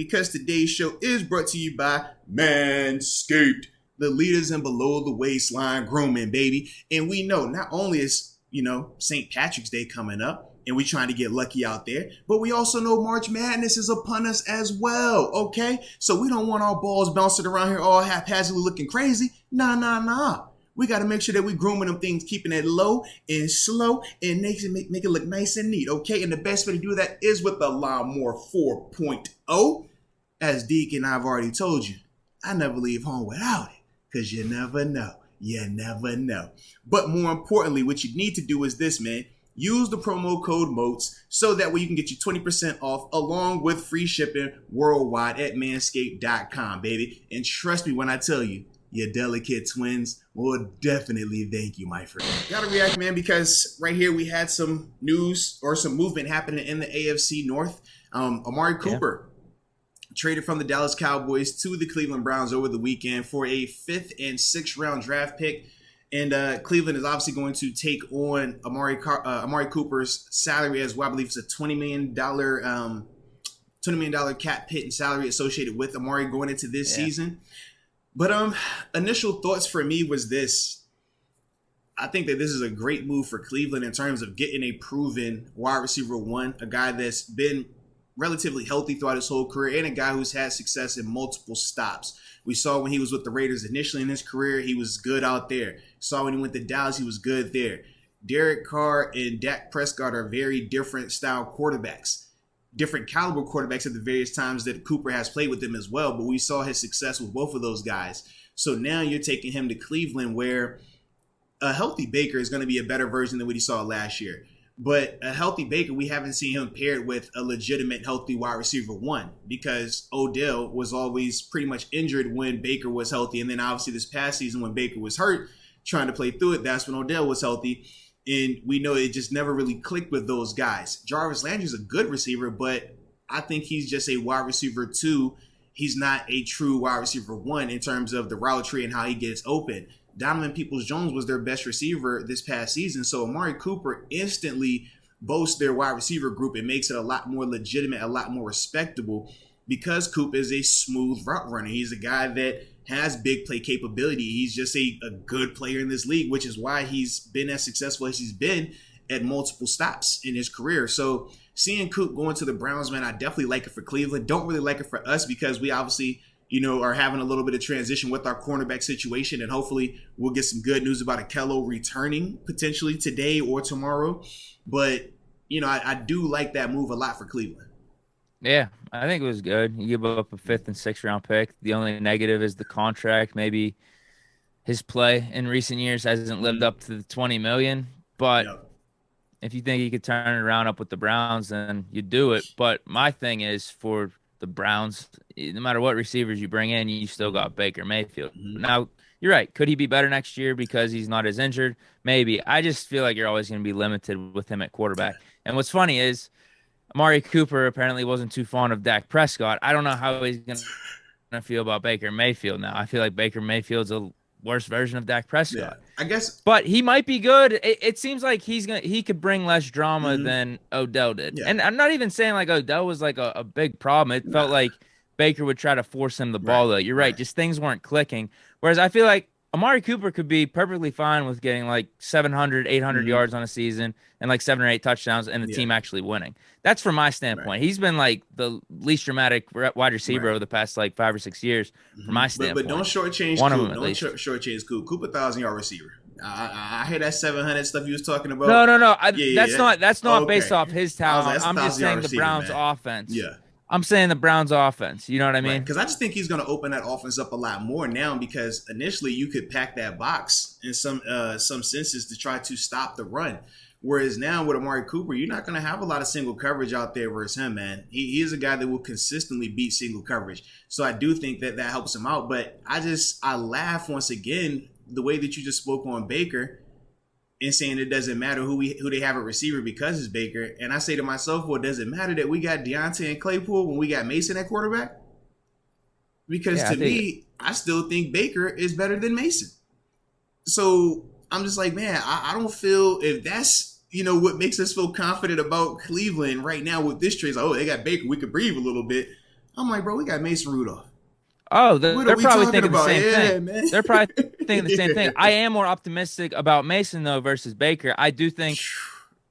because today's show is brought to you by Manscaped, the leaders in below the waistline grooming, baby. And we know not only is, St. Patrick's Day coming up and we trying to get lucky out there, but we also know March Madness is upon us as well, okay? So we don't want our balls bouncing around here all haphazardly looking crazy. Nah. We got to make sure that we grooming them things, keeping it low and slow and make it look nice and neat, okay? And the best way to do that is with the Lawnmower 4.0. As Deke and I have already told you, I never leave home without it, because you never know. You never know. But more importantly, what you need to do is this, man. Use the promo code MOATS so that way you can get you 20% off along with free shipping worldwide at manscaped.com, baby. And trust me when I tell you, your delicate twins will definitely thank you, my friend. Gotta react, man, because right here we had some news or some movement happening in the AFC North. Amari Cooper traded from the Dallas Cowboys to the Cleveland Browns over the weekend for a 5th and 6th round draft pick. And Cleveland is obviously going to take on Amari Cooper's salary as well. I believe it's a $20 million cap hit and salary associated with Amari going into this season. But initial thoughts for me was this. I think that this is a great move for Cleveland in terms of getting a proven wide receiver one, a guy that's been relatively healthy throughout his whole career, and a guy who's had success in multiple stops. We saw when he was with the Raiders initially in his career, he was good out there. Saw when he went to Dallas, he was good there. Derek Carr and Dak Prescott are very different style quarterbacks, different caliber quarterbacks at the various times that Cooper has played with them as well. But we saw his success with both of those guys. So now you're taking him to Cleveland, where a healthy Baker is going to be a better version than what he saw last year. But a healthy Baker, we haven't seen him paired with a legitimate healthy wide receiver one, because Odell was always pretty much injured when Baker was healthy. And then obviously this past season when Baker was hurt, trying to play through it, that's when Odell was healthy. And we know it just never really clicked with those guys. Jarvis Landry's a good receiver, but I think he's just a wide receiver two. He's not a true wide receiver one in terms of the route tree and how he gets open. Donovan Peoples-Jones was their best receiver this past season. So Amari Cooper instantly boasts their wide receiver group and makes it a lot more legitimate, a lot more respectable, because Coop is a smooth route runner. He's a guy that has big play capability. He's just a good player in this league, which is why he's been as successful as he's been at multiple stops in his career. So seeing Coop going to the Browns, man, I definitely like it for Cleveland. Don't really like it for us because we obviously are having a little bit of transition with our cornerback situation, and hopefully we'll get some good news about Akello returning potentially today or tomorrow. But, I do like that move a lot for Cleveland. Yeah, I think it was good. You give up a 5th and 6th round pick. The only negative is the contract. Maybe his play in recent years hasn't lived up to the $20 million. But if you think he could turn it around up with the Browns, then you do it. But my thing is, for the Browns, no matter what receivers you bring in, you still got Baker Mayfield. Now, you're right. Could he be better next year because he's not as injured? Maybe. I just feel like you're always going to be limited with him at quarterback. And what's funny is Amari Cooper apparently wasn't too fond of Dak Prescott. I don't know how he's going to feel about Baker Mayfield now. I feel like Baker Mayfield's a worse version of Dak Prescott. Yeah, I guess. But he might be good. It seems like he could bring less drama than Odell did. Yeah. And I'm not even saying like Odell was like a big problem. It felt like Baker would try to force him the ball. Though. You're right. Just things weren't clicking. Whereas I feel like Amari Cooper could be perfectly fine with getting like 700, 800 yards on a season and like 7 or 8 touchdowns and the team actually winning. That's from my standpoint. He's been like the least dramatic wide receiver over the past like 5 or 6 years from my standpoint. But don't shortchange Coop. Don't shortchange Coop. Coop, 1,000-yard receiver. I hear that 700 stuff you was talking about. No. That's not based off his talent. I'm just saying the Browns offense. Yeah. I'm saying the Browns offense. You know what I mean? Because I just think he's going to open that offense up a lot more now, because initially you could pack that box in some senses to try to stop the run. Whereas now with Amari Cooper, you're not going to have a lot of single coverage out there versus him, man. He is a guy that will consistently beat single coverage. So I do think that helps him out. But I laugh once again the way that you just spoke on Baker and saying it doesn't matter who they have a receiver because it's Baker. And I say to myself, well, does it matter that we got Deontay and Claypool when we got Mason at quarterback? Because to me, I still think Baker is better than Mason. So I'm just like, man, I don't feel, if that's, what makes us feel confident about Cleveland right now with this trade. Like, oh, they got Baker, we could breathe a little bit. I'm like, bro, we got Mason Rudolph. Oh, What are they're we probably talking thinking the about? same Yeah, thing. man. They're probably thinking the same thing. Yeah. I am more optimistic about Mason though versus Baker. I do think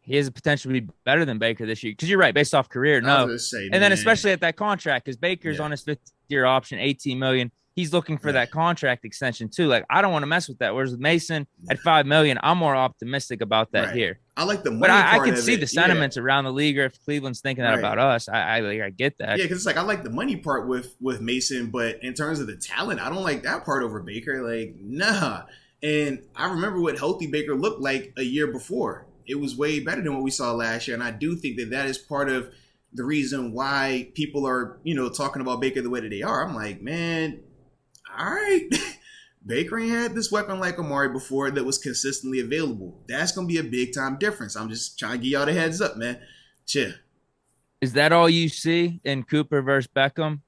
he has a potential to be better than Baker this year. Because you're right, based off career, I was no. gonna say, And then man. especially at that contract, because Baker's Yeah. on his 5th-year option, 18 million. He's looking for Right. that contract extension too. Like I don't want to mess with that. Whereas with Mason Yeah. at 5 million, I'm more optimistic about that Right. here. I like the But money I part can of see the it. Yeah. sentiments around the league, or if Cleveland's thinking that Right. about us, I get that. Yeah, because it's like I like the money part with Mason, but in terms of the talent, I don't like that part over Baker. Like, nah. And I remember what healthy Baker looked like a year before. It was way better than what we saw last year, and I do think that that is part of the reason why people are, talking about Baker the way that they are. I'm like, man, all right. Baker ain't had this weapon like Amari before that was consistently available. That's gonna be a big time difference. I'm just trying to give y'all the heads up, man. Chill. Is that all you see in Cooper versus Beckham?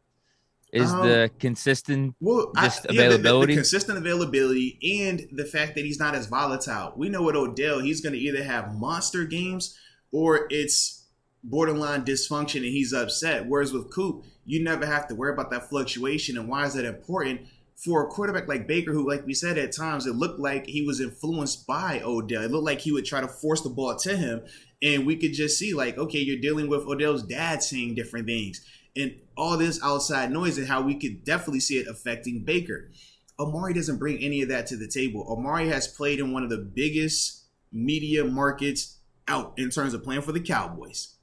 Is Um, the consistent Well, just the availability? consistent availability and the fact that he's not as volatile. We know with Odell, he's going to either have monster games or it's borderline dysfunction and he's upset. Whereas with Coop, you never have to worry about that fluctuation. And why is that important? For a quarterback like Baker, who, like we said, at times it looked like he was influenced by Odell. It looked like he would try to force the ball to him. And we could just see, like, okay, you're dealing with Odell's dad saying different things and all this outside noise, and how we could definitely see it affecting Baker. Amari doesn't bring any of that to the table. Amari has played in one of the biggest media markets out in terms of playing for the Cowboys.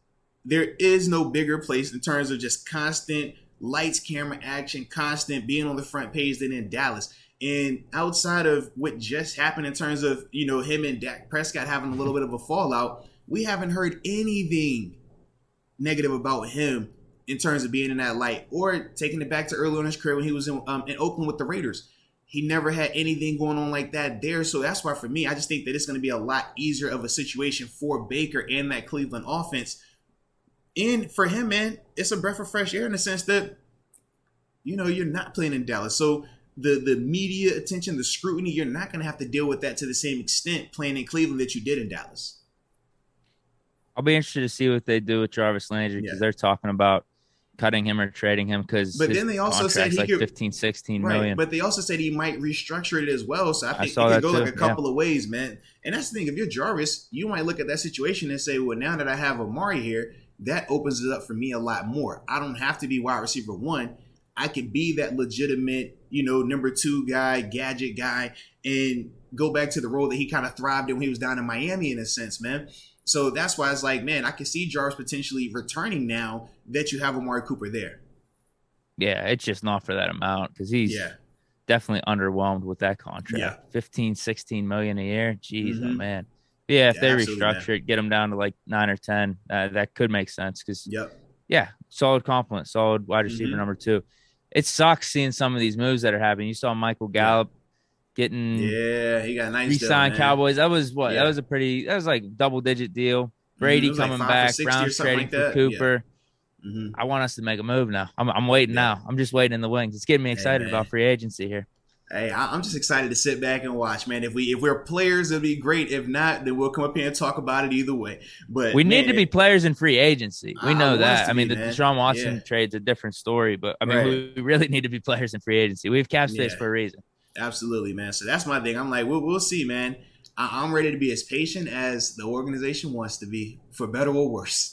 There is no bigger place in terms of just constant lights, camera, action, constant being on the front page than in Dallas. And outside of what just happened in terms of, him and Dak Prescott having a little bit of a fallout, we haven't heard anything negative about him in terms of being in that light, or taking it back to early on in his career when he was in Oakland with the Raiders. He never had anything going on like that there. So that's why for me, I just think that it's going to be a lot easier of a situation for Baker and that Cleveland offense. And for him, man, it's a breath of fresh air in the sense that, you're not playing in Dallas. So the media attention, the scrutiny, you're not going to have to deal with that to the same extent playing in Cleveland that you did in Dallas. I'll be interested to see what they do with Jarvis Landry, because they're talking about cutting him or trading him, because but then they also said he like could 15, 16 right, million. but they also said he might restructure it as well. So I think it saw could that go too, like a couple of ways, man. And that's the thing. If you're Jarvis, you might look at that situation and say, well, now that I have Amari here, that opens it up for me a lot more. I don't have to be wide receiver one. I could be that legitimate, number two guy, gadget guy, and go back to the role that he kind of thrived in when he was down in Miami in a sense, man. So that's why it's like, man, I can see Jarvis potentially returning now that you have Amari Cooper there. Yeah, it's just not for that amount, because he's definitely underwhelmed with that contract. Yeah. 15, 16 million a year. Jeez, oh man. Yeah, if they restructure it, get him down to like 9 or 10, that could make sense, because solid compliment, solid wide receiver number 2. It sucks seeing some of these moves that are happening. You saw Michael Gallup getting he got nice re-signed Cowboys. That was what? Yeah. That was like double-digit deal. Brady coming like back, Browns trading like for Cooper. I want us to make a move now. I'm waiting now. I'm just waiting in the wings. It's getting me excited about free agency here. Hey, I'm just excited to sit back and watch, man. If we're players, it'll be great. If not, then we'll come up here and talk about it either way. But we need to be players in free agency. We know that. I mean, the man. Deshaun Watson trade's a different story, but I mean, we really need to be players in free agency. We have cap space for a reason. Absolutely, man. So that's my thing. I'm like, we'll see, man. I'm ready to be as patient as the organization wants to be, for better or worse.